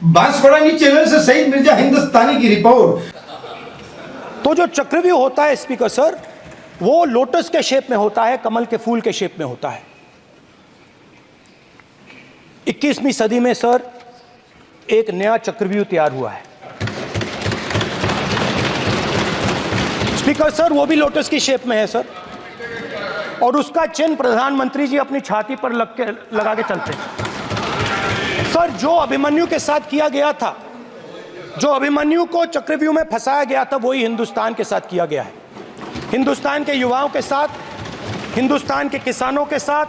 Banswara channel से सईद मिर्जा हिंदुस्तानी की report. तो जो चक्रव्यूह होता है स्पीकर सर, वो लोटस के शेप में होता है, कमल के फूल के शेप में होता है। 21वीं सदी में सर एक नया चक्रव्यूह तैयार हुआ है स्पीकर सर, वो भी लोटस की शेप में है सर, और उसका चिन्ह प्रधानमंत्री जी अपनी छाती पर लगा के चलते हैं सर। जो अभिमन्यु के साथ किया गया था, जो अभिमन्यु को चक्रव्यूह में फंसाया गया था, वही हिंदुस्तान के साथ किया गया है। हिंदुस्तान के युवाओं के साथ, हिंदुस्तान के किसानों के साथ,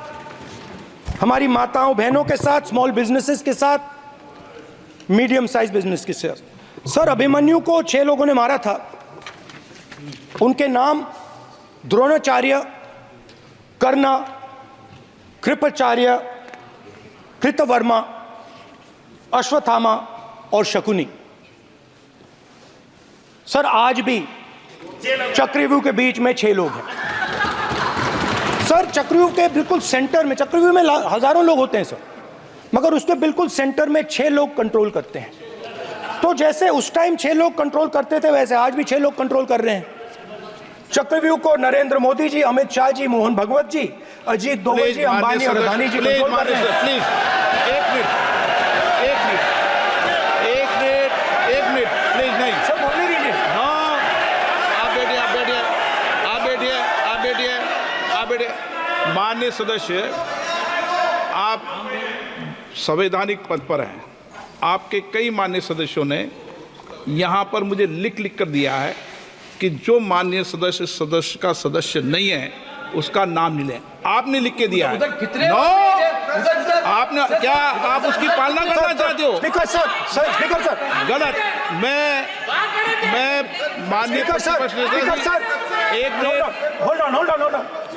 हमारी माताओं बहनों के साथ, स्मॉल बिजनेसेस के साथ, मीडियम साइज बिजनेस के साथ। सर अभिमन्यु को 6 लोगों ने मारा था। उनके नाम द्रोणाचार्य, कर्ण, कृपाचार्य, कृतवर्मा, अश्वत्थामा और शकुनी। सर आज भी चक्रव्यूह के बीच में 6 लोग हैं सर। चक्रव्यूह के बिल्कुल सेंटर में, चक्रव्यूह में हजारों लोग होते हैं सर, मगर उसके बिल्कुल सेंटर में 6 लोग कंट्रोल करते हैं। तो जैसे उस टाइम 6 लोग कंट्रोल करते थे, वैसे आज भी 6 लोग कंट्रोल कर रहे हैं चक्रव्यूह को। नरेंद्र मोदी जी, अमित शाह जी, मोहन भगवत जी, अजीत दोवल जी, अंबानी और अदानी जी कंट्रोल कर रहे हैं। प्लीज एक मिनट प्लीज। नहीं सर बोलने दीजिए। हाँ, आप बैठिए। माननीय सदस्य, आप संवैधानिक पद पर हैं। आपके कई माननीय सदस्यों ने यहाँ पर मुझे लिख कर दिया है कि जो माननीय सदस्य का सदस्य नहीं है उसका नाम नहीं लें। आपने लिख के दिया है। नो, आपने क्या आप उसकी पालना करना चाहते हो? स्पीकर सर गलत। मैं माननीय स्पीकर सर एक minute hold on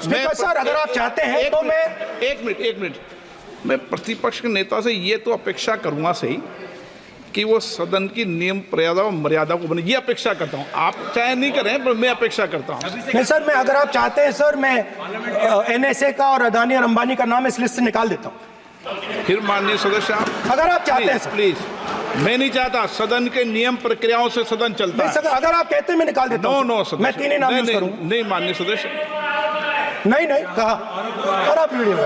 speaker sir, अगर आप चाहते हैं तो मैं एक मिनट मैं प्रतिपक्ष के नेता से ये तो अपेक्षा करूंगा सही कि वो सदन की नियम मर्यादा को बने, ये अपेक्षा करता हूं। आप चाहे नहीं करें, पर मैं अपेक्षा करता हूं। नहीं सर, मैं अगर आप चाहते हैं सर, मैं NSA का और अदानी और अंबानी का नाम इस लिस्ट से निकाल देता हूं। फिर माननीय सदस्य आप अगर आप चाहते हैं सर। प्लीज, मैं नहीं चाहता। सदन के नियम प्रक्रियाओं से सदन चलता है। अगर आप कहते हैं मैं निकाल देता हूं। नो मैं 3 ही नाम यूज करूंगा। नहीं माननीय सदस्य, नहीं कहा। और आप वीडियो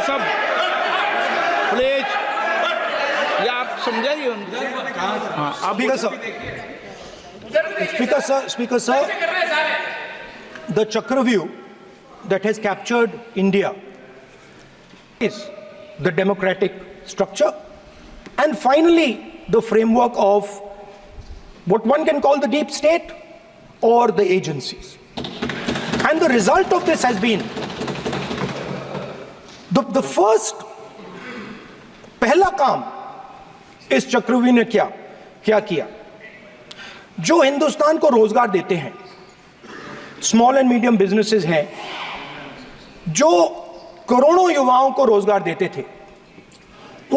सब प्लीज, या आप समझाइए। हाँ, Speaker sir, the Chakravyu that has captured India is the democratic structure and finally the framework of what one can call the deep state or the agencies. And the result of this has been the first, पहला काम इस चक्रव्यूह ने क्या किया, जो हिंदुस्तान को रोजगार देते हैं, स्मॉल एंड मीडियम बिजनेसेस हैं, जो करोड़ों युवाओं को रोजगार देते थे,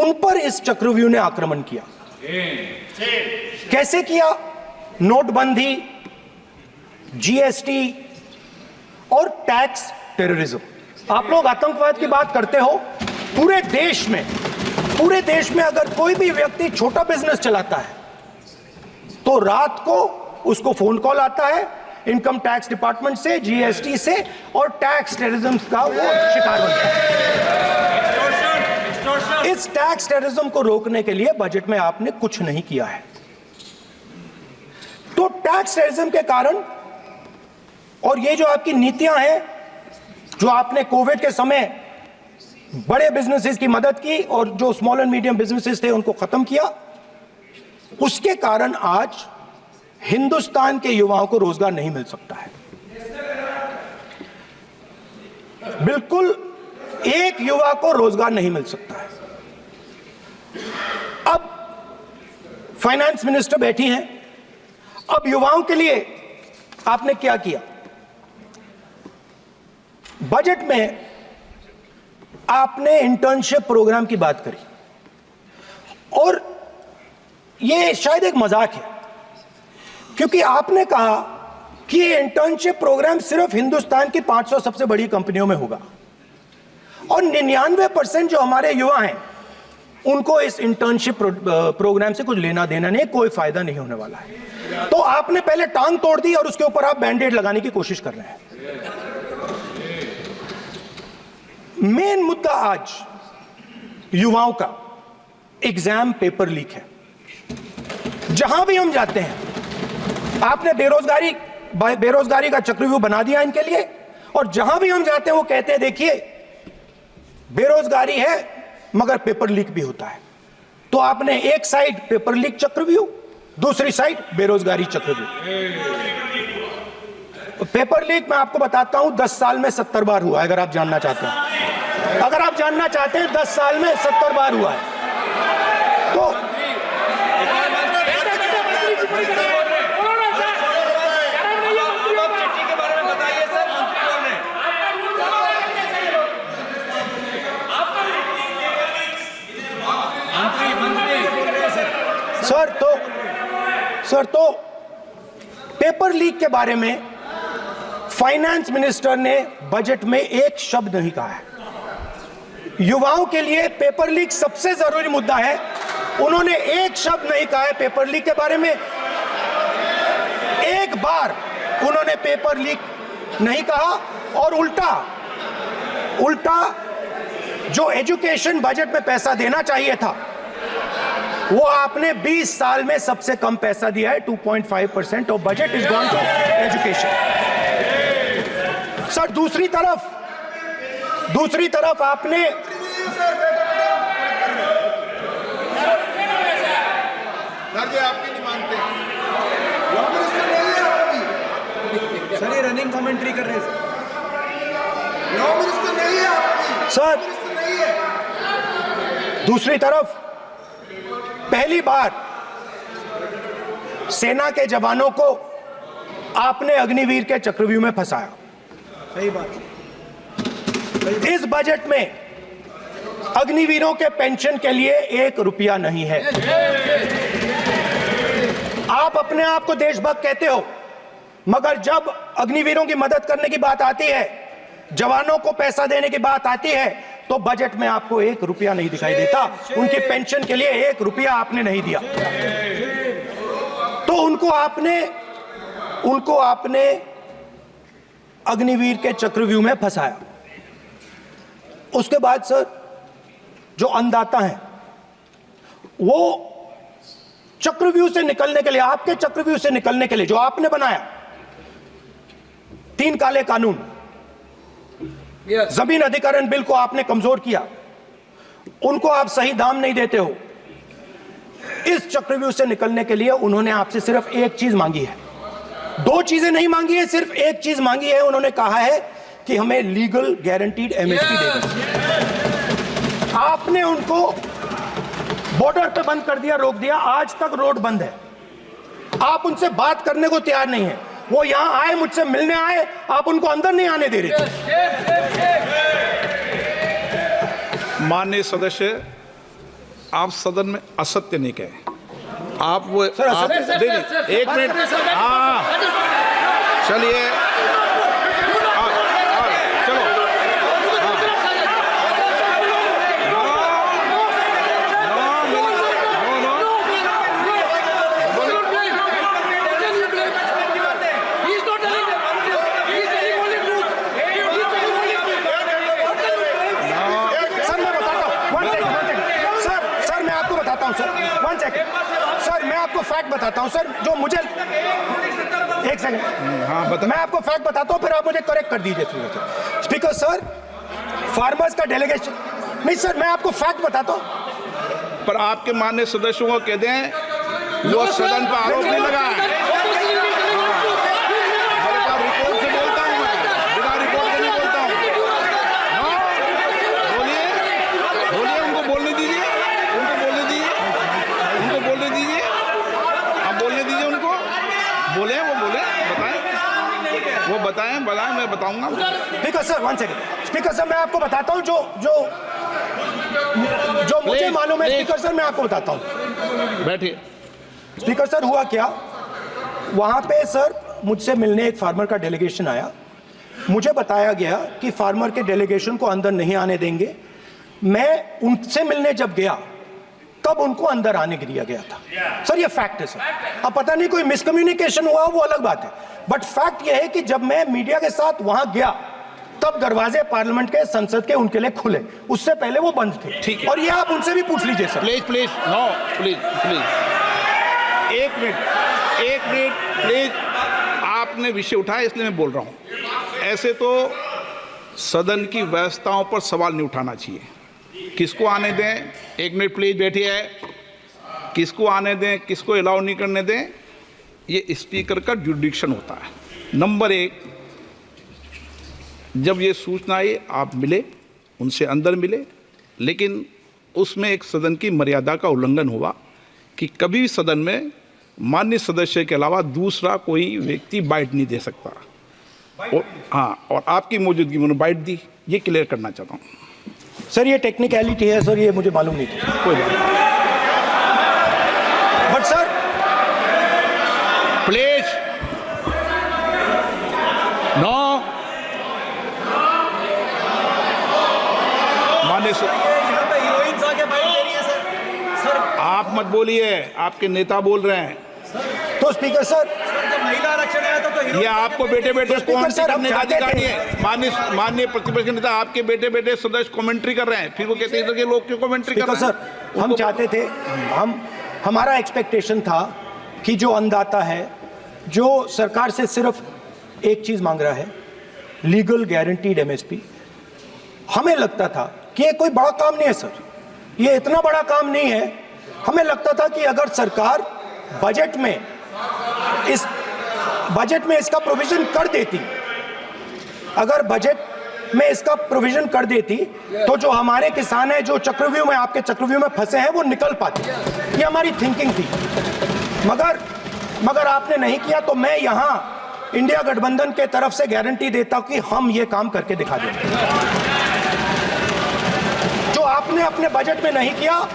उन पर इस चक्रव्यूह ने आक्रमण किया। कैसे किया? नोटबंदी, GST और टैक्स टेररिज्म। आप लोग आतंकवाद की बात करते हो। पूरे देश में अगर कोई भी व्यक्ति छोटा बिजनेस चलाता है तो रात को उसको फोन कॉल आता है इनकम टैक्स डिपार्टमेंट से, GST से, और टैक्स टेररिज्म का वो शिकार बनता है। इस टैक्स टेररिज्म को रोकने के लिए बजट में आपने कुछ नहीं किया है। तो टैक्स टेररिज्म के कारण, और ये जो आपकी नीतियां हैं, जो आपने कोविड के समय बड़े बिजनेसेस की मदद की और जो स्मॉल एंड मीडियम बिजनेसेस थे उनको खत्म किया, उसके कारण आज हिंदुस्तान के युवाओं को रोजगार नहीं मिल सकता है। बिल्कुल एक युवा को रोजगार नहीं मिल सकता है। अब फाइनेंस मिनिस्टर बैठी हैं। अब युवाओं के लिए आपने क्या किया? बजट में आपने इंटर्नशिप प्रोग्राम की बात करी और ये शायद एक मजाक है, क्योंकि आपने कहा कि ये इंटर्नशिप प्रोग्राम सिर्फ हिंदुस्तान की 500 सबसे बड़ी कंपनियों में होगा और 99% जो हमारे युवा हैं उनको इस इंटर्नशिप प्रोग्राम से कुछ लेना देना नहीं, कोई फायदा नहीं होने वाला है। तो आपने पहले टांग तोड़ दी और उसके ऊपर आप बैंडेड लगाने की कोशिश कर रहे हैं। मेन मुद्दा आज युवाओं का एग्जाम पेपर लीक है। जहां भी हम जाते हैं, आपने बेरोजगारी का चक्रव्यूह बना दिया इनके लिए, और जहां भी हम जाते हैं वो कहते हैं देखिए बेरोजगारी है मगर पेपर लीक भी होता है। तो आपने एक साइड पेपर लीक चक्रव्यूह, दूसरी साइड बेरोजगारी चक्रव्यूह। पेपर लीक मैं आपको बताता हूं 10 साल में 70 बार हुआ है। अगर आप जानना चाहते हैं, 10 साल में 70 बार हुआ है। तो सर तो पेपर लीक के बारे में फाइनेंस मिनिस्टर ने बजट में एक शब्द नहीं कहा है। युवाओं के लिए पेपर लीक सबसे जरूरी मुद्दा है, उन्होंने एक शब्द नहीं कहा है पेपर लीक के बारे में। एक बार उन्होंने पेपर लीक नहीं कहा और उल्टा जो एजुकेशन बजट में पैसा देना चाहिए था वो आपने 20 साल में सबसे कम पैसा दिया है। 2.5% of budget is gone to education. Sir दूसरी तरफ आपने आपकी नहीं मानते सर, ये रनिंग कमेंट्री कर रहे हैं सर। दूसरी तरफ पहली बार सेना के जवानों को आपने अग्निवीर के चक्रव्यूह में फंसाया। सही बात। इस बजट में अग्निवीरों के पेंशन के लिए 1 रुपया नहीं है। आप अपने आप को देशभक्त कहते हो, मगर जब अग्निवीरों की मदद करने की बात आती है, जवानों को पैसा देने की बात आती है, तो बजट में आपको 1 रुपया नहीं दिखाई देता। उनकी पेंशन के लिए 1 रुपया आपने नहीं दिया। तो उनको आपने अग्निवीर के चक्रव्यूह में फंसाया। उसके बाद सर जो अन्नदाता हैं वो चक्रव्यूह से निकलने के लिए, आपके चक्रव्यूह से निकलने के लिए जो आपने बनाया 3 काले कानून, जमीन अधिग्रहण बिल को आपने कमजोर किया, उनको आप सही दाम नहीं देते हो। इस चक्रव्यूह से निकलने के लिए उन्होंने आपसे सिर्फ एक चीज मांगी है, 2 चीजें नहीं मांगी है, सिर्फ एक चीज मांगी है। उन्होंने कहा है कि हमें लीगल गारंटीड एमएसपी दे दो। आपने उनको बॉर्डर पे बंद कर दिया, रोक दिया, आज तक रोड बंद है। आप उनसे बात करने को तैयार नहीं है। वो यहां आए, मुझसे मिलने आए, आप उनको अंदर नहीं आने दे रहे थे। माननीय सदस्य, आप सदन में असत्य नहीं कहे। आप वो सर, आप देखिए, 1 मिनट, हाँ चलिए, चलो, सर मैं आपको फैक्ट बताता हूं सर, जो मुझे एक सेकंड, हाँ बता। मैं आपको फैक्ट बताता हूं, फिर आप मुझे करेक्ट कर दीजिए। स्पीकर सर, फार्मर्स का डेलीगेशन नहीं सर, मैं आपको फैक्ट बताता हूं। पर आपके माननीय सदस्यों को कह दें वो सदन पर आरोप नहीं लगा है। रिपोर्ट से बोलता हूं मैं, बिना रिपोर्ट के नहीं बोलता हूं। बोलिए, उनको बोलने दीजिए, आप बोलने दीजिए उनको, बोले, वो बताएं, मैं बताऊंगा। Speaker sir, 1 second. Speaker sir, मैं आपको बताता हूं जो मुझे मालूम है। स्पीकर सर, मैं आपको बताता हूं। बैठिए। स्पीकर सर, हुआ क्या, वहाँ पे सर मुझसे मिलने एक फार्मर का डेलीगेशन आया। मुझे बताया गया कि फार्मर के डेलीगेशन को अंदर नहीं आने देंगे। मैं उनसे मिलने जब गया तब उनको अंदर आने दिया गया था। सर ये फैक्ट है सर। अब पता नहीं कोई मिसकम्युनिकेशन हुआ वो अलग बात है, बट फैक्ट ये है कि जब मैं मीडिया के साथ वहां गया तब दरवाजे पार्लियामेंट के, संसद के उनके लिए खुले, उससे पहले वो बंद थे। ठीक है। और ये आप उनसे भी पूछ लीजिए sir. Please please no please please एक मिनट प्लीज। आपने विषय उठाया इसलिए मैं बोल रहा हूं। ऐसे तो सदन की व्यवस्थाओं पर सवाल नहीं उठाना चाहिए। किसको आने दें, एक मिनट प्लीज बैठिए, किसको आने दें किसको अलाउ नहीं करने दें, ये स्पीकर का जुडिक्शन होता है। नंबर एक, जब ये सूचना आई आप मिले, उनसे अंदर मिले, लेकिन उसमें एक सदन की मर्यादा का उल्लंघन हुआ कि कभी भी सदन में माननीय सदस्य के अलावा दूसरा कोई व्यक्ति बाइट नहीं दे सकता। और आपकी मौजूदगी में उन्होंने बाइट दी, ये क्लियर करना चाहता हूँ। सर ये टेक्निकलिटी है सर, ये मुझे मालूम नहीं था। कोई बात नहीं। But sir please no. माननीय यहाँ पे हीरोइंस आके बाइट दे रही है सर। सर आप मत बोलिए, आपके नेता बोल रहे हैं। तो स्पीकर सर, जब महिला आरक्षण आया था तो ये आपको बेटे बेटे स्पीकर सर, हम करने का चाहते अधिकार थे। नहीं है। माननीय प्रतिपक्ष के नेता आपके बेटे बेटे सदस्य कमेंट्री कर रहे हैं, फिर वो कहते हैं कि लोग क्यों कमेंट्री कर स्पीकर रहे हैं। सर, हम चाहते थे, हमारा एक्सपेक्टेशन था कि जो अन्नदाता है, जो सरकार से सिर्फ एक चीज मांग रहा है, लीगल गारंटीड एमएसपी। हमें लगता था कि ये कोई बड़ा काम नहीं है सर, ये इतना बड़ा काम नहीं है। हमें लगता था कि अगर सरकार बजट में इसका प्रोविजन कर देती, अगर बजट में इसका प्रोविजन कर देती, तो जो हमारे किसान हैं जो चक्रव्यूह में, आपके चक्रव्यूह में फंसे हैं, वो निकल पाते। ये हमारी थिंकिंग थी। मगर आपने नहीं किया। तो मैं यहां इंडिया गठबंधन के तरफ से गारंटी देता हूं कि हम ये काम करके दिखा देंगे। जो आपने अपने बजट में नहीं किया,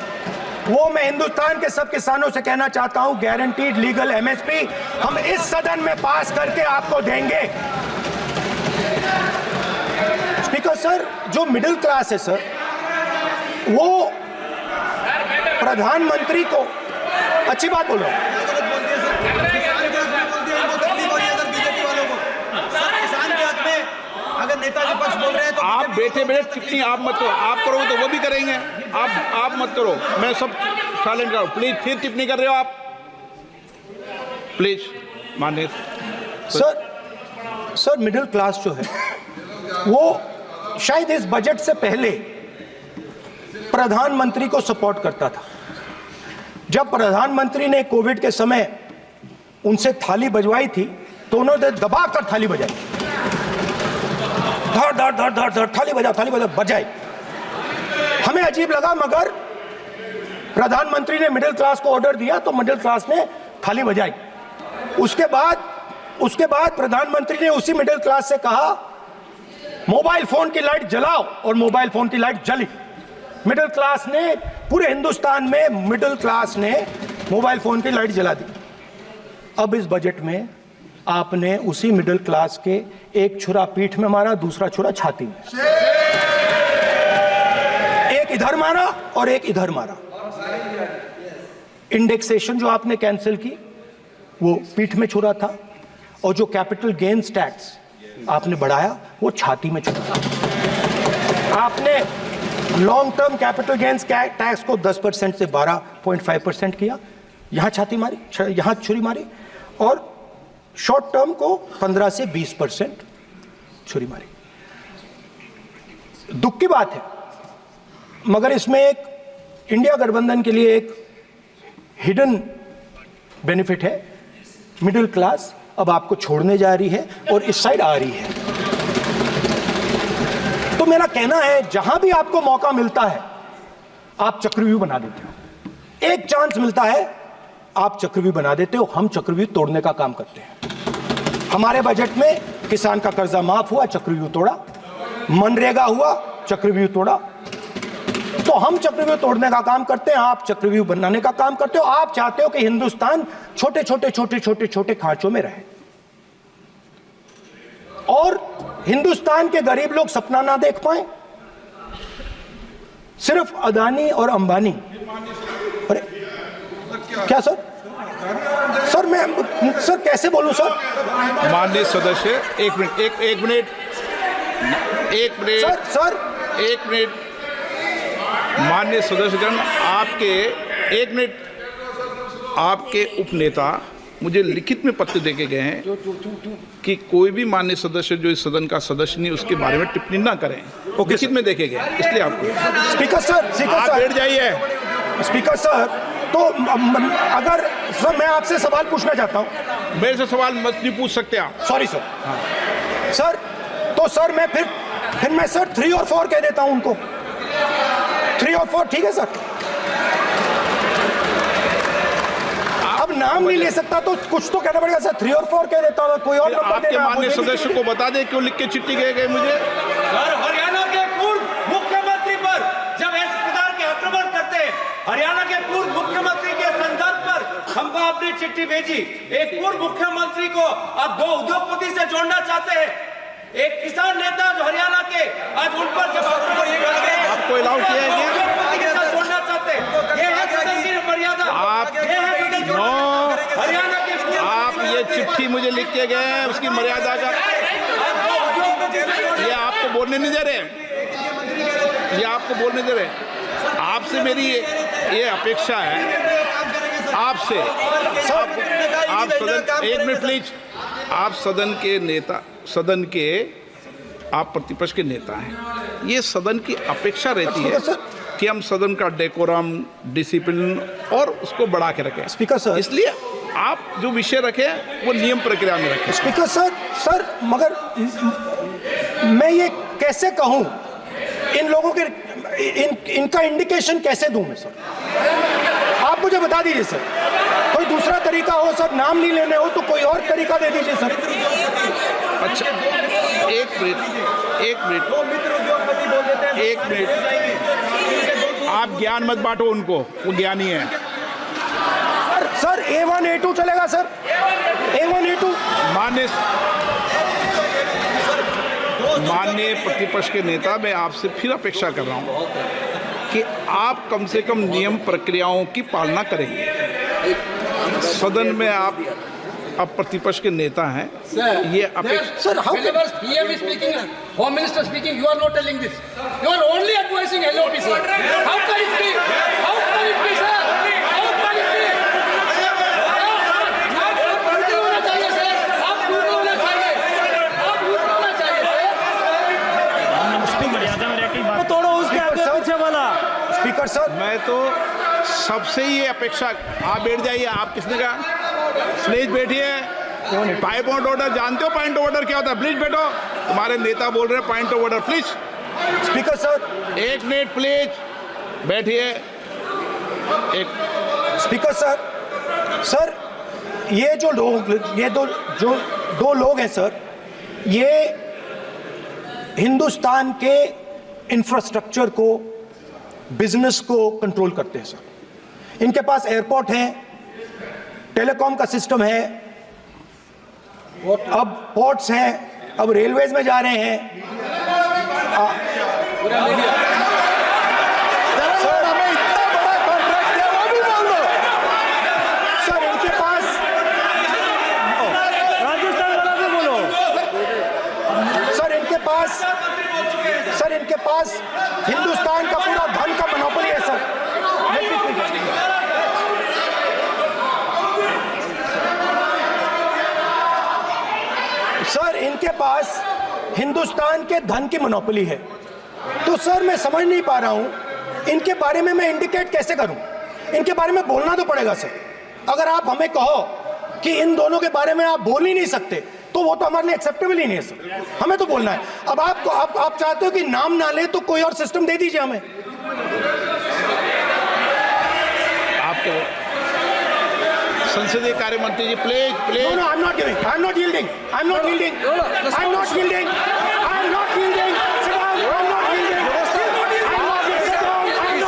वो मैं हिंदुस्तान के सब किसानों से कहना चाहता हूं, गारंटीड लीगल एमएसपी हम इस सदन में पास करके आपको देंगे। स्पीकर सर, जो मिडिल क्लास है सर, वो प्रधानमंत्री को, अच्छी बात बोल रहा हूं, अगर नेताजी पक्ष बोल रहे हैं तो आप बैठे बैठे टिप्पणी आप मत करो। आप करोगे तो वो भी करेंगे। आप मत करो, मैं सब साइलेंट करो। प्लीज फिर टिप्पणी कर रहे हो आप, प्लीज। माननीय सर मिडिल क्लास जो है वो शायद इस बजट से पहले प्रधानमंत्री को सपोर्ट करता था। जब प्रधानमंत्री ने कोविड के समय उनसे थाली बजवाई थी तो उन्होंने दबाकर थाली बजाई, धड़ धड़ धड़ धड़ धड़ थाली बजा बजाई। हमें अजीब लगा, मगर प्रधानमंत्री ने मिडिल क्लास को ऑर्डर दिया तो मिडिल क्लास ने थाली बजाई। उसके बाद प्रधानमंत्री ने उसी मिडिल क्लास से कहा मोबाइल फोन की लाइट जलाओ, और मोबाइल फोन की लाइट जली। मिडिल क्लास ने, पूरे हिंदुस्तान में मिडिल क्लास ने मोबाइल फोन की लाइट जला दी। अब इस बजट में आपने उसी मिडिल क्लास के एक छुरा पीठ में मारा, दूसरा छुरा छाती में, एक इधर मारा और एक इधर मारा। इंडेक्सेशन जो आपने कैंसिल की वो पीठ में छुरा था, और जो कैपिटल गेन्स टैक्स आपने बढ़ाया वो छाती में छुरा था। आपने long term capital gains tax को 10% से 12.5% किया, यहां छाती मारी, यहां छुरी मारी, और शॉर्ट टर्म को 15 से 20% छुरी मारी। दुख की बात है, मगर इसमें एक इंडिया गठबंधन के लिए एक हिडन बेनिफिट है। मिडिल क्लास अब आपको छोड़ने जा रही है और इस साइड आ रही है। तो मेरा कहना है, जहां भी आपको मौका मिलता है आप चक्रव्यूह बना देते हो। एक चांस मिलता है आप चक्रव्यूह बना देते हो, हम चक्रव्यूह तोड़ने का काम करते हैं। हमारे बजट में किसान का कर्जा माफ हुआ, चक्रव्यूह तोड़ा। मनरेगा हुआ, चक्रव्यूह तोड़ा। तो हम चक्रव्यूह तोड़ने का काम करते हैं, आप चक्रव्यूह बनाने का काम करते हो। आप चाहते हो कि हिंदुस्तान छोटे छोटे छोटे छोटे छोटे खांचों में रहे और हिंदुस्तान के गरीब लोग सपना ना देख पाए। सिर्फ अदानी और अंबानी। अरे क्या सर? सर मैं सर कैसे बोलूं सर? माननीय सदस्य एक मिनट सर एक मिनट माननीय सदस्यगण, आपके उपनेता मुझे लिखित में पत्र देके गए हैं कि कोई भी माननीय सदस्य जो इस सदन का सदस्य नहीं उसके बारे में टिप्पणी ना करें। लिखित में देखे गए, इसलिए आपको स्पीकर सर आप बैठ जाइए। स्पीकर सर, तो अगर सर मैं आपसे सवाल पूछना चाहता हूं। मेरे से सवाल मत नहीं पूछ सकते आप। Sorry sir. सर तो सर मैं फिर मैं सर 3 और 4 कह देता हूं उनको। 3 और 4 ठीक है सर? अब नाम नहीं ले सकता तो कुछ तो कहना पड़ेगा सर। 3 और 4 कह देता हूं, कोई और नंबर आपके देना। माननीय सदस्य को बता दें क्यों लिख के चिट्ठी गए मुझे। सर, हरियाणा के पूर्व मुख्यमंत्री पर जब इस प्रकार के आक्रमण करते हैं, हरियाणा के पूर्व मुख्यमंत्री के संदर्भ पर हमको आपने चिट्ठी भेजी। एक पूर्व मुख्यमंत्री को आप 2 उद्योगपति से जोड़ना चाहते हैं, एक किसान नेता जो हरियाणा के, आज उन पर जब आपको अलाउ किया है उद्योगपति के साथ जोड़ना चाहते हैं। ये है सदन की मर्यादा। आप हरियाणा के आप ये चिट्ठी मुझे लिख के गए हैं, उसकी मर्यादा का ये आपको बोलने नहीं दे रहे, ये आपको बोलने दे रहे। आपसे मेरी ये अपेक्षा है आपसे। आप सदन, एक मिनट प्लीज। आप सदन के नेता, सदन के आप प्रतिपक्ष के नेता हैं। ये सदन की अपेक्षा रहती है कि हम सदन का डेकोरम, डिसिप्लिन और उसको बढ़ा के रखें। स्पीकर सर, इसलिए आप जो विषय रखें वो नियम प्रक्रिया में रखें। स्पीकर सर मगर मैं ये कैसे कहूं? इन लोगों के इनका इंडिकेशन कैसे दूं मैं सर? आप मुझे बता दीजिए सर। कोई दूसरा तरीका हो सर, नाम नहीं लेने हो तो कोई और तरीका दे दीजिए सर। अच्छा एक मिनट आप ज्ञान मत बांटो उनको, वो ज्ञानी है। सर A1 A2 चलेगा सर? A1 A2 माननीय प्रतिपक्ष के नेता, मैं आपसे फिर अपेक्षा कर रहा हूं कि आप कम से कम नियम प्रक्रियाओं की पालना करेंगे। सदन में आप अब प्रतिपक्ष के नेता हैं, ये अपेक्षा। Sir Whenever PM is speaking, Home Minister speaking, you are not telling this. You are only advising LOP, sir. How can it be? How can it be, sir? How can it be? आप पूरे होना चाहिए, sir. आप पूरे होना चाहिए. आप पूरे होना चाहिए, sir. तोड़ो उसके आगे पीछे वाला। स्पीकर सर, मैं तो सबसे ये अपेक्षा। आप बैठ जाइए। आप किसने कहा? प्लीज बैठिए। पॉइंट ऑफ ऑर्डर जानते हो? पॉइंट ऑफ ऑर्डर क्या होता है? प्लीज बैठो। तुम्हारे नेता बोल रहे हैं point of order, please. Speaker sir, एक मिनट प्लीज बैठिए। एक स्पीकर सर ये जो लोग, ये दो लोग हैं सर, ये हिंदुस्तान के इंफ्रास्ट्रक्चर को, बिजनेस को कंट्रोल करते हैं सर। इनके पास एयरपोर्ट है, टेलीकॉम का सिस्टम है, अब पोर्ट्स हैं, अब रेलवेज में जा रहे हैं। सर हमें इतना बड़ा कॉन्ट्रैक्ट है, वो भी बोल दो सर। इनके पास राजस्थान वाला भी बोलो। सर इनके पास हिंदुस्तान का पूरा धन का मोनोपोली है सर। सर इनके पास हिंदुस्तान के धन की मोनोपोली है। तो सर मैं समझ नहीं पा रहा हूं इनके बारे में मैं इंडिकेट कैसे करूं? इनके बारे में बोलना तो पड़ेगा सर। अगर आप हमें कहो कि इन दोनों के बारे में आप बोल ही नहीं सकते तो वो तो हमारे लिए एक्सेप्टेबल ही नहीं है सर। हमें तो बोलना है। अब आप चाहते हो कि नाम ना ले तो कोई और सिस्टम दे दीजिए हमें। आपको संसदीय कार्य मंत्री जी please No, I'm not giving. I'm not yielding. I'm not yielding. I'm not yielding. I'm not yielding. Sit down. I'm not yielding. I'm not yielding. Sit down. I'm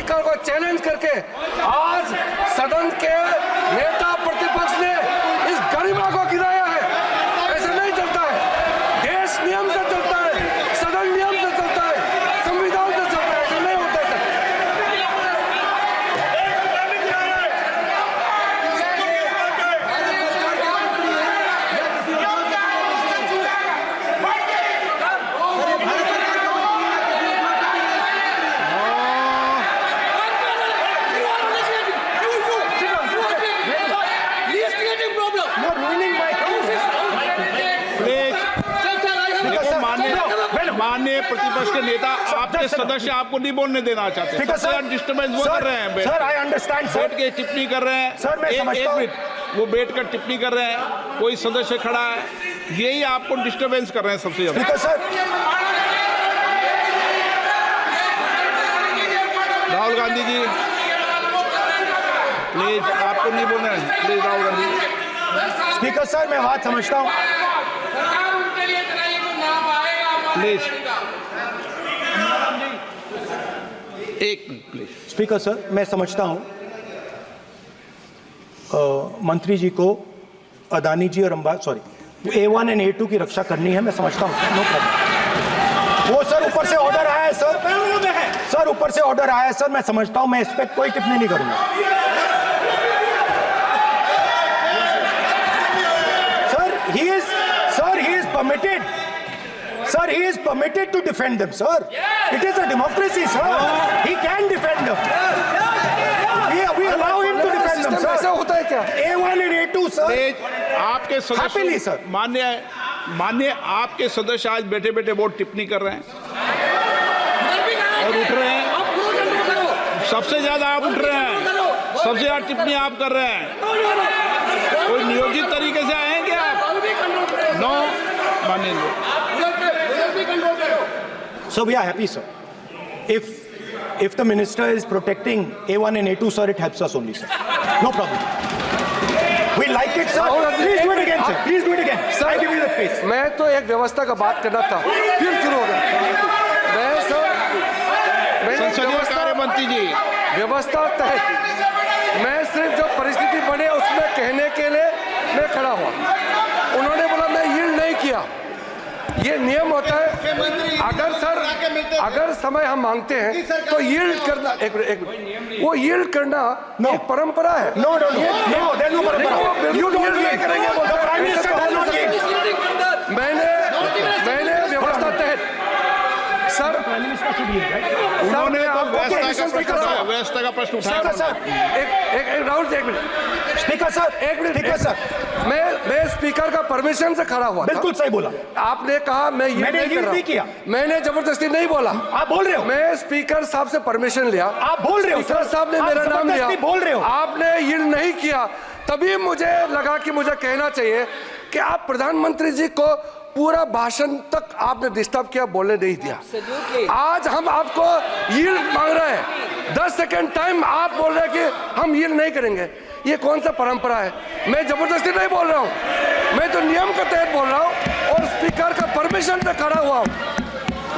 speaker को चैलेंज करके आज सदन के नेता प्रतिपक्ष ने इस गरिमा को गिराया है। ऐसे नहीं चलता है। देश नियम से चलता है, सदन नियम से चलता है, संविधान से चलता है। ऐसे नहीं होता है। माननीय प्रतिपक्ष के नेता आपके सदस्य आपको नहीं बोलने देना चाहते। सर डिस्टर्बेंस वो कर रहे हैं। Sir I understand. बैठ के टिप्पणी कर रहे हैं। सर मैं समझता हूं। एक मिनट, वो बैठ कर टिप्पणी कर रहे हैं, कोई सदस्य खड़ा है, यही आपको डिस्टर्बेंस कर रहे हैं सबसे ज्यादा। सर राहुल गांधी जी प्लीज, आपको नहीं बोलना है। Please Rahul Gandhi. Speaker sir मैं बात समझता हूँ। प्लीज एक मिनट प्लीज। स्पीकर सर मैं समझता हूं मंत्री जी को अदानी जी और A1 एंड A2 की रक्षा करनी है, मैं समझता हूं। No problem. वो सर ऊपर से ऑर्डर आया है सर। सर ऊपर से ऑर्डर आया है सर, मैं समझता हूं। मैं इस पर कोई टिप्पणी नहीं करूंगा। Sir he is permitted. Sir, he is permitted to defend them, sir. It is a democracy, sir. He can defend them. We allow him to defend them, sir. ऐसा होता है क्या? A1 and A2, sir. आपके Happily, सदस्य sir. मान्य आपके सदस्य आज बैठे बैठे बहुत टिप्पणी कर रहे हैं और उठ रहे हैं। सबसे ज्यादा आप उठ रहे हैं, सबसे ज्यादा टिप्पणी आप कर रहे हैं। कोई नियोजित तरीके से आए हैं क्या आप? नो मानिए। So we are happy, sir. If the minister is protecting A1 and A2, sir, it helps us only, sir. No problem. We like it, sir. Please do it again, sir. Please do it again. Sir, I give you the space. मैं तो एक व्यवस्था का बात करना था, फिर शुरू हो गया। मैं संसदीय कार्य मंत्री जी, व्यवस्था तहत मैं सिर्फ जो परिस्थिति बने उसमें कहने के लिए मैं खड़ा हुआ। उन्होंने बोला मैं यील्ड नहीं किया। ये नियम होता है। अगर समय हम मांगते हैं तो यील्ड करना, एक मिनट, वो यील्ड करना एक परंपरा है। No, there's no परंपरा। You don't yield करेंगे। The Prime Minister does not yield. मैंने व्यवस्था तहत सर उन्होंने व्यवस्था का प्रश्न उठाया। सर एक राहुल जी, एक मिनट। स्पीकर सर, एक मिनट। स्पीकर सर, मैं स्पीकर का परमिशन से खड़ा हुआ। बिल्कुल सही बोला आपने कहा मैंने नहीं किया। मैंने जबरदस्ती नहीं बोला। आप बोल रहे हो। मैं स्पीकर साहब से परमिशन लिया। आप बोल रहे हो। स्पीकर साहब ने मेरा नाम लिया। बोल रहे हो। आपने यील्ड नहीं किया, तभी मुझे लगा कि मुझे कहना चाहिए कि आप प्रधानमंत्री जी को पूरा भाषण तक आपने डिस्टर्ब किया, बोलने नहीं दिया। आज हम आपको यील्ड मांग रहे हैं, 10 सेकंड टाइम आप बोल रहे हैं कि हम यील्ड नहीं करेंगे। ये कौन सा परंपरा है? मैं जबरदस्ती नहीं बोल रहा हूँ, मैं तो नियम के तहत बोल रहा हूँ और स्पीकर का परमिशन पे खड़ा हुआ हूँ।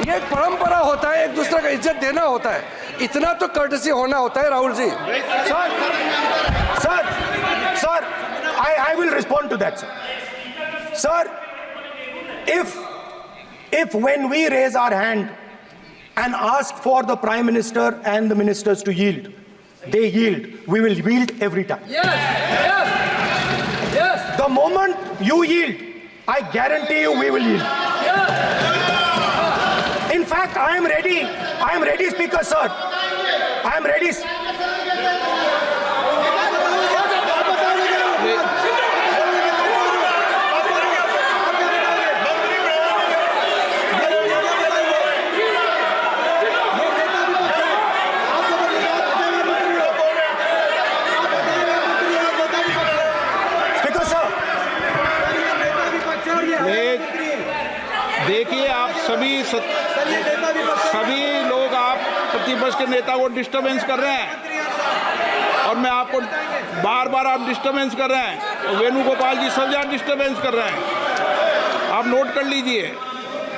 ये एक परंपरा होता है, एक दूसरे का इज्जत देना होता है, इतना तो कर्टसी होना होता है। Rahul ji, sir, I will respond to that, sir. Sir, if when we raise our hand and ask for the Prime Minister and the ministers to yield, they yield, we will yield every time. Yes. The moment you yield, I guarantee you we will yield. In fact, I am ready, Speaker, sir. I am ready. देखिए, आप सभी लोग आप प्रतिपक्ष के नेता को disturbance कर रहे हैं और मैं आपको बार आप डिस्टर्बेंस कर रहे हैं और वेणुगोपाल जी सब जगह डिस्टर्बेंस कर रहे हैं। आप नोट कर लीजिए,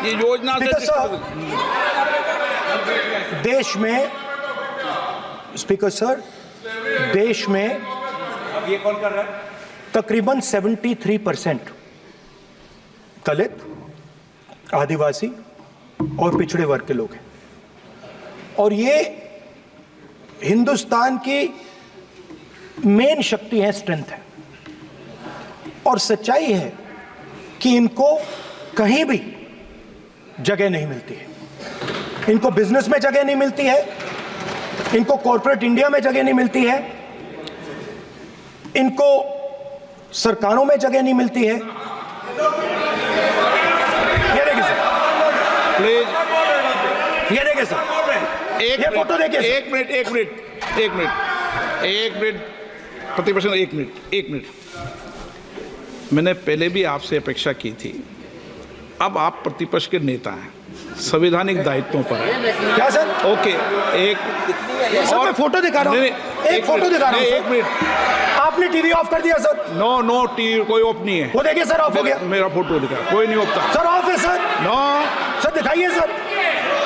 ये योजना से देश में स्पीकर सर, देश में अब ये कौन कर रहा है? तकरीबन 73% दलित, आदिवासी और पिछड़े वर्ग के लोग हैं, और ये हिंदुस्तान की मेन शक्ति है, स्ट्रेंथ है। और सच्चाई है कि इनको कहीं भी जगह नहीं मिलती है। इनको बिजनेस में जगह नहीं मिलती है, इनको कॉर्पोरेट इंडिया में जगह नहीं मिलती है, इनको सरकारों में जगह नहीं मिलती है। ये देखिए सर, प्लीज ये देखिए सर, ये फोटो देखिए सर। एक मिनट प्रतिपक्ष, एक मिनट। मैंने पहले भी आपसे अपेक्षा की थी, अब आप प्रतिपक्ष के नेता हैं, संवैधानिक दायित्वों पर है। क्या सर? ओके, एक सर मैं फोटो दिखा रहा हूँ, एक फोटो दिखा रहा हूँ। एक मिनट, आपने टीवी ऑफ कर दिया सर? नो टीवी कोई ऑफ नहीं है। वो देखिए सर, ऑफ हो गया। मेरा फोटो दिखा, कोई नहीं ऑफ था सर। ऑफ है सर? नो सर दिखाइए सर,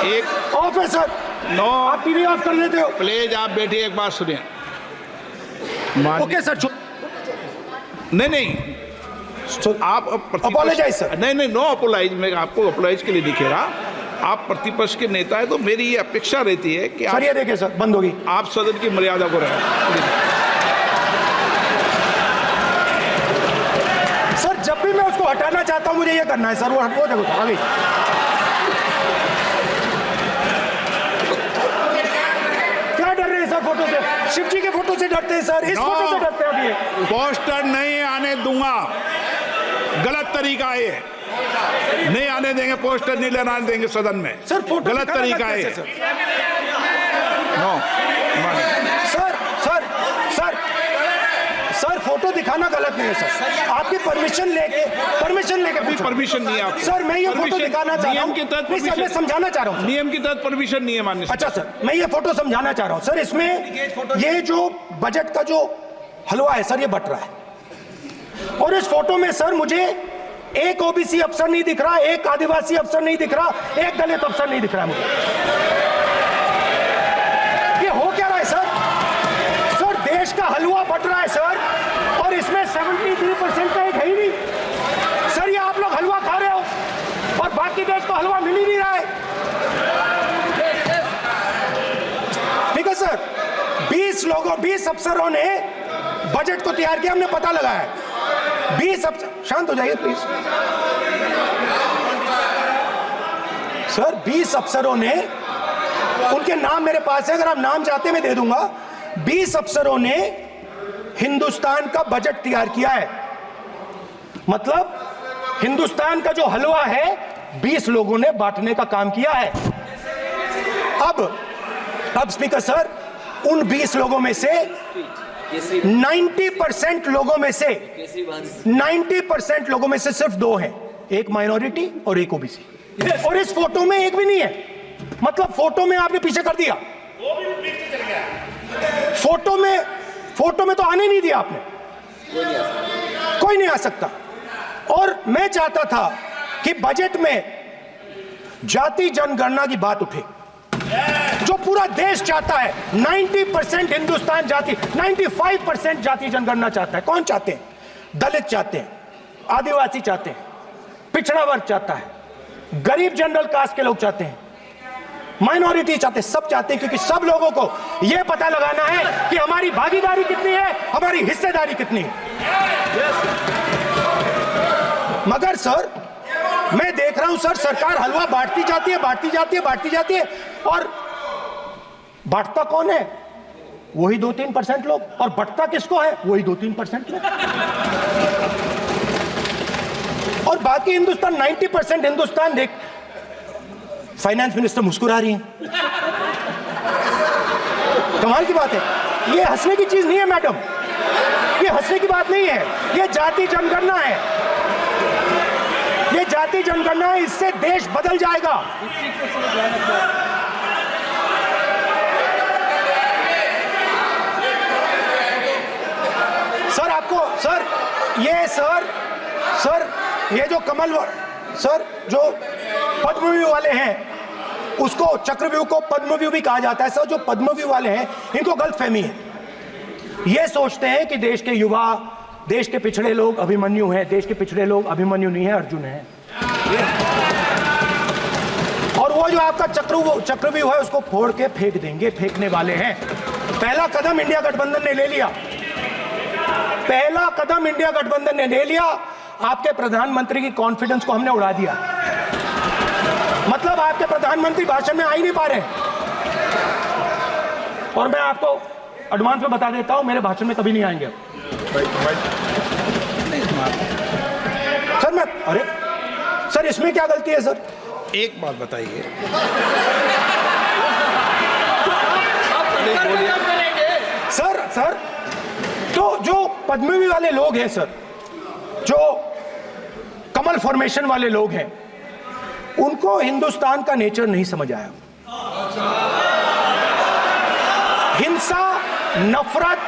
एक ऑफ है सर। नो, आप टीवी ऑफ कर लेते हो? प्लीज आप बैठिए, एक बात सुनिए। ओके सर, नहीं आप अपोलोजाइज सर। नहीं, नो अपोलाइज, मैं आपको अपोलाइज के लिए नहीं कह रहा। आप प्रतिपक्ष के नेता है तो मेरी ये अपेक्षा रहती है कि सर ये देखिए सर, बंद होगी। आप सदन की मर्यादा को रखें। सर जब भी मैं उसको हटाना चाहता हूं मुझे ये करना है सर, वो देखो सर अभी। क्या डर रहे हैं सर फोटो से? शिव जी के फोटो से डरते हैं सर, इस फोटो से डरते हैं अभी। पोस्टर नहीं आने दूंगा, गलत तरीका है, नहीं आने देंगे, पोस्टर नहीं लेना देंगे सदन में। सर फोटो गलत तरीका है। नो सर फोटो दिखाना गलत नहीं है सर। आपकी परमिशन लेके परमिशन नहीं है आपको। सर मैं ये फोटो दिखाना चाह रहा हूँ, नियम के तहत मैं समझाना चाह रहा हूँ। नियम के तहत परमिशन नहीं है माननीय। अच्छा सर, मैं ये फोटो समझाना चाह रहा हूँ सर। इसमें ये जो बजट का जो हलवा है सर, ये बट रहा है, और इस फोटो में सर मुझे एक ओबीसी अफसर नहीं दिख रहा, एक आदिवासी अफसर नहीं दिख रहा, एक दलित अफसर नहीं दिख रहा मुझे। ये हो क्या रहा है सर? सर देश का हलवा बट रहा है सर, और इसमें 73% का एक है ही नहीं सर। ये आप लोग हलवा खा रहे हो और बाकी देश को हलवा मिल ही नहीं रहा है। ठीक है सर, 20 अफसरों ने बजट को तैयार किया, हमने पता लगाया है। 20 अफसर, शांत हो जाइए प्लीज सर। 20 अफसरों ने, उनके नाम मेरे पास है, अगर आप नाम चाहते मैं दे दूंगा। 20 अफसरों ने हिंदुस्तान का बजट तैयार किया है। मतलब हिंदुस्तान का जो हलवा है 20 लोगों ने बांटने का काम किया है। अब स्पीकर सर, उन 20 लोगों में से 90% लोगों में से 90% लोगों में से सिर्फ 2 हैं, एक माइनॉरिटी और एक ओबीसी। और इस फोटो में एक भी नहीं है। मतलब फोटो में आपने पीछे कर दिया, फोटो में तो आने नहीं दिया आपने, कोई नहीं आ सकता। और मैं चाहता था कि बजट में जाति जनगणना की बात उठे, जो पूरा देश चाहता है। 90% हिंदुस्तान जाति, 95% जाति जनगणना चाहता है। कौन चाहते हैं? दलित चाहते हैं, आदिवासी चाहते हैं, पिछड़ा वर्ग चाहता है, गरीब जनरल कास्ट के लोग चाहते हैं, माइनॉरिटी चाहते हैं, सब चाहते हैं, क्योंकि सब लोगों को यह पता लगाना है कि हमारी भागीदारी कितनी है, हमारी हिस्सेदारी कितनी है। मगर सर मैं देख रहा हूं सर, सरकार हलवा बांटती जाती है, और बांटता कौन है? वही 2-3% लोग, और बंटता किसको है? वही 2-3% लोग। और बाकी हिंदुस्तान, 90% हिंदुस्तान देख। फाइनेंस मिनिस्टर मुस्कुरा रही हैं, कमाल की बात है। ये हंसने की चीज नहीं है मैडम, ये हंसने की बात नहीं है, ये जाति जनगणना है, ये जाति जनगणना है। इससे देश बदल जाएगा। सर आपको सर ये जो कमल सर जो पद्मश्री वाले हैं उसको चक्रव्यूह को पद्मव्यूह भी कहा जाता है सर। जो पद्मव्यूह वाले हैं इनको गलतफहमी है, ये सोचते हैं कि देश के युवा, देश के पिछड़े लोग अभिमन्यु हैं। देश के पिछड़े लोग अभिमन्यु नहीं है, अर्जुन है। और वो जो आपका चक्रव्यूह है उसको फोड़ के फेंक देंगे, फेंकने वाले हैं। पहला कदम इंडिया गठबंधन ने ले लिया, पहला कदम इंडिया गठबंधन ने ले लिया। आपके प्रधानमंत्री की कॉन्फिडेंस को हमने उड़ा दिया। मतलब आपके प्रधानमंत्री भाषण में आ ही नहीं पा रहे। और मैं आपको एडवांस में बता देता हूं, मेरे भाषण में कभी नहीं आएंगे सर। अरे सर, इसमें क्या गलती है सर? एक बात बताइए, सर तो जो पद्मव्यूह वाले लोग हैं सर, जो कमल फॉर्मेशन वाले लोग हैं, उनको हिंदुस्तान का नेचर नहीं समझ आया। हिंसा, नफरत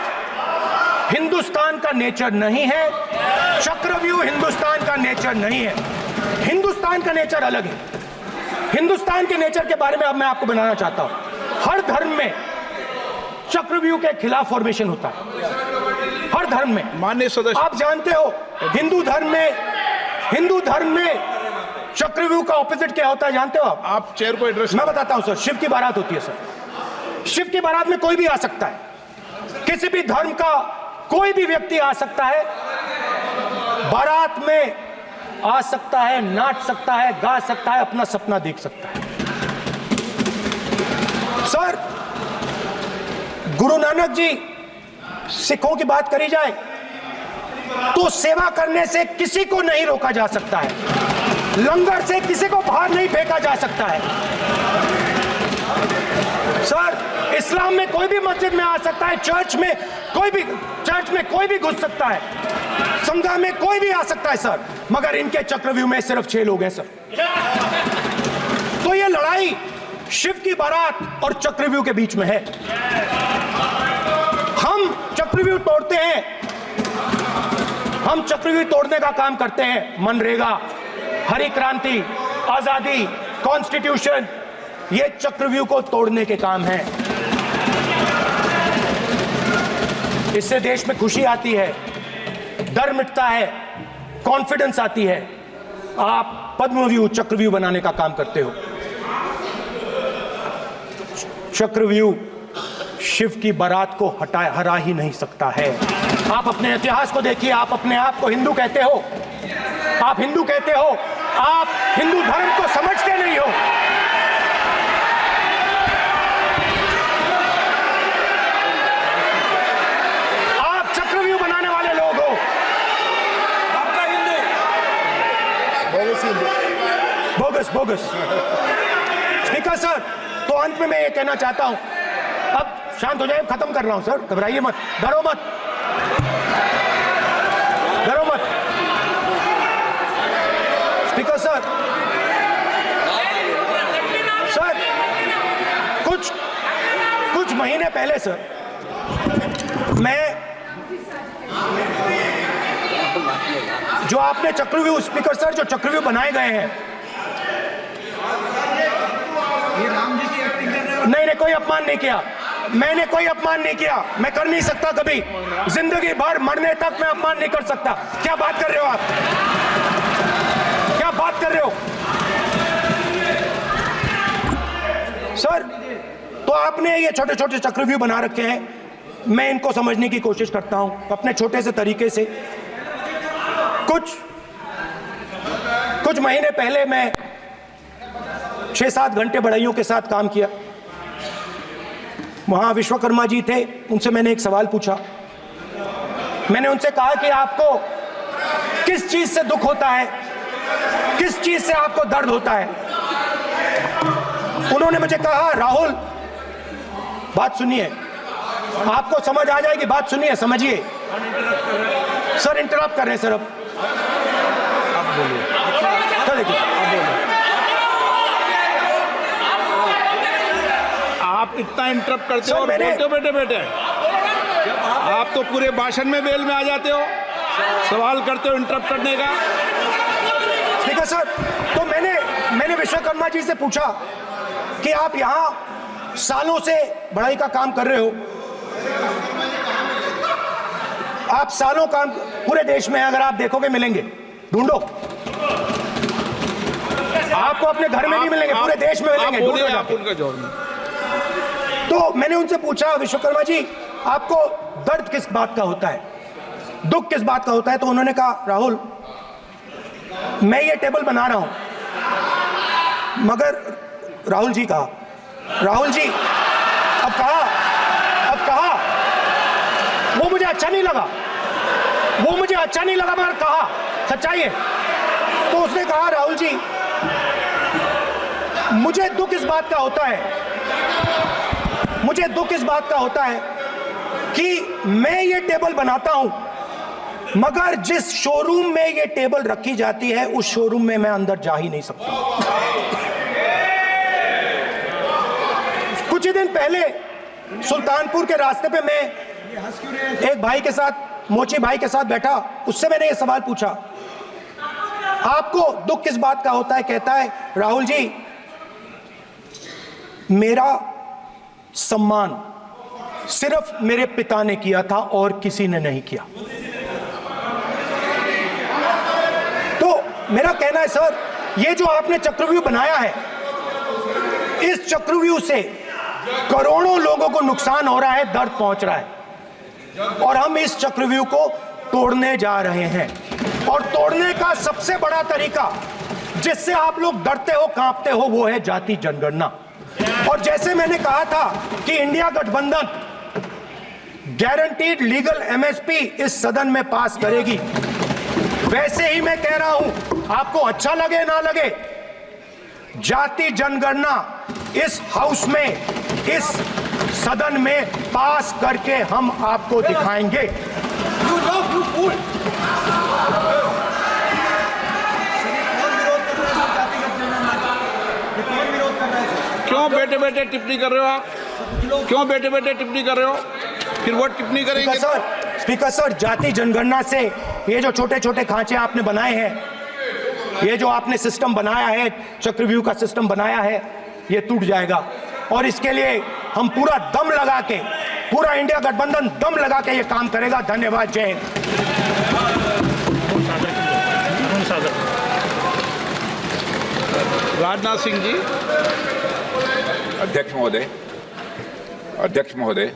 हिंदुस्तान का नेचर नहीं है। चक्रव्यूह हिंदुस्तान का नेचर नहीं है। हिंदुस्तान का नेचर अलग है। हिंदुस्तान के नेचर के बारे में अब मैं आपको बनाना चाहता हूं। हर धर्म में चक्रव्यूह के खिलाफ फॉर्मेशन होता है, हर धर्म में। माननीय सदस्य, आप जानते हो हिंदू धर्म में चक्रव्यूह का ऑपोजिट क्या होता है, जानते हो आप चेयर को एड्रेस। मैं बताता हूं सर। शिव की बारात होती है सर। शिव की बारात में कोई भी आ सकता है, किसी भी धर्म का कोई भी व्यक्ति आ सकता है, बारात में आ सकता है, नाच सकता है, गा सकता है, अपना सपना देख सकता है। सर, गुरु नानक जी, सिखों की बात करी जाए तो सेवा करने से किसी को नहीं रोका जा सकता है, लंगर से किसी को बाहर नहीं फेंका जा सकता है। सर, इस्लाम में कोई भी मस्जिद में आ सकता है, चर्च में कोई भी घुस सकता है, संघा में कोई भी आ सकता है सर, मगर इनके चक्रव्यूह में सिर्फ 6 लोग हैं सर। तो ये लड़ाई शिव की बारात और चक्रव्यूह के बीच में है। हम चक्रव्यूह तोड़ते हैं, हम चक्रव्यूह तोड़ने का काम करते हैं। मनरेगा, हरी क्रांति, आजादी, कॉन्स्टिट्यूशन, ये चक्रव्यूह को तोड़ने के काम है। इससे देश में खुशी आती है, डर मिटता है, कॉन्फिडेंस आती है। आप पद्मव्यूह चक्रव्यूह बनाने का काम करते हो। चक्रव्यूह शिव की बारात को हरा ही नहीं सकता है। आप अपने इतिहास को देखिए। आप अपने आप को हिंदू कहते हो, आप हिंदू कहते हो, आप हिंदू धर्म को समझते नहीं हो। आप चक्रव्यूह बनाने वाले लोग हो। आपका हिंदू बोगस। स्पीकर सर, तो अंत में मैं ये कहना चाहता हूं, अब शांत हो जाए, खत्म कर रहा हूं सर, घबराइए मत, डरो मत। स्पीकर सर, कुछ महीने पहले सर, मैं जो आपने चक्रव्यूह, स्पीकर सर, जो चक्रव्यूह बनाए गए हैं, नहीं, कोई अपमान नहीं किया, मैंने कोई अपमान नहीं किया, मैं कर नहीं सकता कभी, जिंदगी भर मरने तक मैं अपमान नहीं कर सकता। क्या बात कर रहे हो आप? क्या बात कर रहे हो सर? तो आपने ये छोटे छोटे चक्रव्यूह बना रखे हैं, मैं इनको समझने की कोशिश करता हूं अपने छोटे से तरीके से। कुछ महीने पहले मैं 6-7 घंटे बढ़इयों के साथ काम किया। वहां विश्वकर्मा जी थे, उनसे मैंने एक सवाल पूछा। मैंने उनसे कहा कि आपको किस चीज से दुख होता है, किस चीज से आपको दर्द होता है? उन्होंने मुझे कहा, राहुल बात सुनिए, आपको समझ आ जाएगी, बात सुनिए, समझिए। सर इंटरप्ट कर रहे हैं सर, अब बोलिए सर, देखिए आप इतना इंटरप्ट करते हो और बोलते हो बेटे आप तो पूरे भाषण में बेल में आ जाते हो, सवाल करते हो इंटरप्ट करने का। स्पीकर सर, तो मैंने विश्वकर्मा जी से पूछा कि आप यहां सालों से बढ़ाई का काम कर रहे हो। आप सालों काम पूरे देश में अगर आप देखोगे मिलेंगे, ढूंढो, आपको अपने घर में नहीं मिलेंगे, पूरे देश में मिलेंगे, ढूंढो जाके। तो मैंने उनसे पूछा, विश्वकर्मा जी आपको दर्द किस बात का होता है, दुख किस बात का होता है? तो उन्होंने कहा, राहुल मैं ये टेबल बना रहा हूं, मगर राहुल जी कहा, राहुल जी अब कहा वो मुझे अच्छा नहीं लगा, मगर कहा सच्चाई है। तो उसने कहा, राहुल जी मुझे दुख इस बात का होता है कि मैं ये टेबल बनाता हूं, मगर जिस शोरूम में ये टेबल रखी जाती है उस शोरूम में मैं अंदर जा ही नहीं सकता। कुछ ही दिन पहले सुल्तानपुर के रास्ते पे मैं एक भाई के साथ, मोची भाई के साथ बैठा, उससे मैंने ये सवाल पूछा, आपको दुख किस बात का होता है? कहता है, राहुल जी मेरा सम्मान सिर्फ मेरे पिता ने किया था और किसी ने नहीं किया। तो मेरा कहना है सर, ये जो आपने चक्रव्यूह बनाया है, इस चक्रव्यूह से करोड़ों लोगों को नुकसान हो रहा है, दर्द पहुंच रहा है, और हम इस चक्रव्यूह को तोड़ने जा रहे हैं। और तोड़ने का सबसे बड़ा तरीका जिससे आप लोग डरते हो, कांपते हो, वो है जाति जनगणना। और जैसे मैंने कहा था कि इंडिया गठबंधन गारंटीड लीगल एमएसपी इस सदन में पास करेगी, वैसे ही मैं कह रहा हूं, आपको अच्छा लगे ना लगे, जाति जनगणना इस हाउस में, इस सदन में पास करके हम आपको दिखाएंगे। क्यों बेटे बेटे टिप्पणी कर रहे हो आप? क्यों बेटे बेटे टिप्पणी कर रहे हो? फिर वो टिप्पणी करेंगे। स्पीकर सर, जाति जनगणना से ये जो छोटे छोटे खांचे आपने बनाए हैं, ये जो आपने सिस्टम बनाया है, चक्रव्यूह का सिस्टम बनाया है, ये टूट जाएगा। और इसके लिए हम पूरा दम लगा के, पूरा इंडिया गठबंधन दम लगा के ये काम करेगा। धन्यवाद, जय हिंद। राजनाथ सिंह जी। अध्यक्ष महोदय,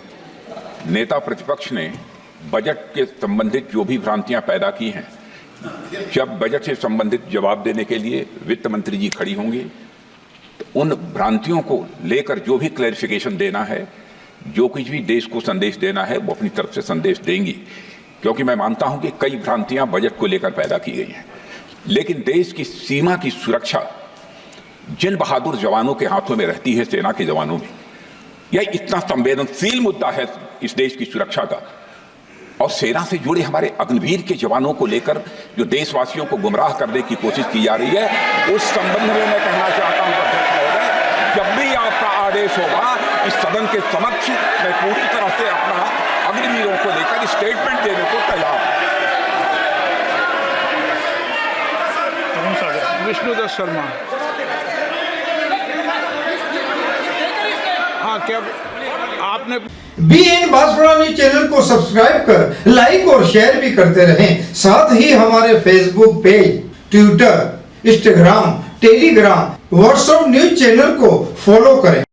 नेता प्रतिपक्ष ने बजट के संबंधित जो भी भ्रांतियां पैदा की हैं, जब बजट से संबंधित जवाब देने के लिए वित्त मंत्री जी खड़ी होंगी तो उन भ्रांतियों को लेकर जो भी क्लैरिफिकेशन देना है, जो कुछ भी देश को संदेश देना है, वो अपनी तरफ से संदेश देंगी। क्योंकि मैं मानता हूं कि कई भ्रांतियां बजट को लेकर पैदा की गई हैं, लेकिन देश की सीमा की सुरक्षा जिन बहादुर जवानों के हाथों में रहती है, सेना के जवानों में, यह इतना संवेदनशील मुद्दा है इस देश की सुरक्षा का। और सेना से जुड़े हमारे अग्निवीर के जवानों को लेकर जो देशवासियों को गुमराह करने की कोशिश की जा रही है, उस संबंध में मैं कहना चाहता हूं अध्यक्ष महोदय, जब भी आपका आदेश होगा इस सदन के समक्ष मैं पूरी तरह से अपना अग्निवीरों को लेकर स्टेटमेंट देने को तैयार हूं। विष्णुदत्त शर्मा। हाँ, क्या आपने BN बांसवाड़ा न्यूज चैनल को सब्सक्राइब कर लाइक और शेयर भी करते रहें। साथ ही हमारे Facebook page, Twitter, Instagram, Telegram, WhatsApp news channel को फॉलो करें।